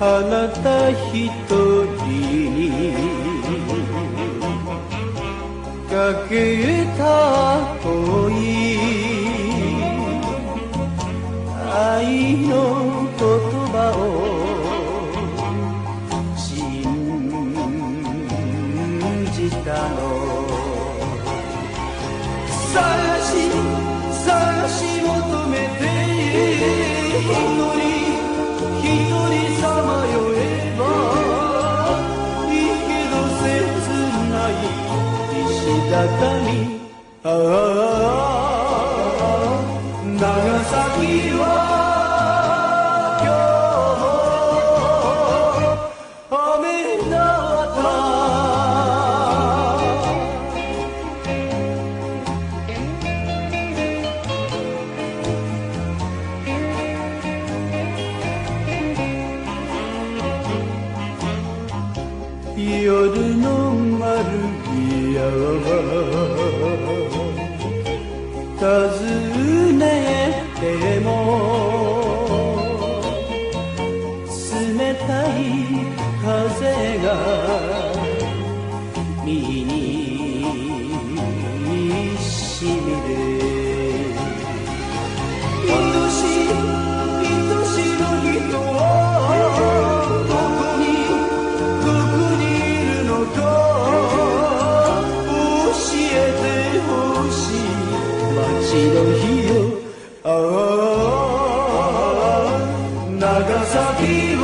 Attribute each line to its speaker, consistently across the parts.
Speaker 1: あなた一人にかけた恋、愛の言葉を信じたの。探し求めて一人さまよえばいいけど切ない石畳。長崎は夜の丸ギアは尋ねても冷たい風が身にしみる。愛しの人はどこにいるのか教えてほしい。街の日よ、長崎は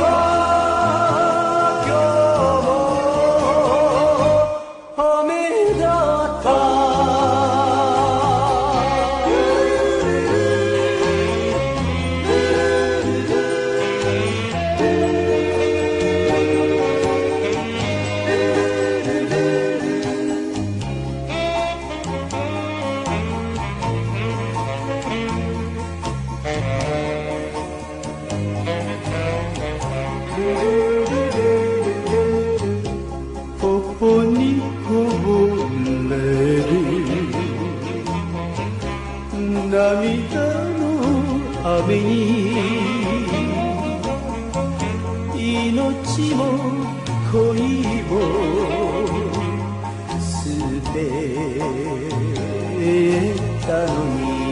Speaker 1: 頬にこぼれる涙の雨に命も恋も捨てたのに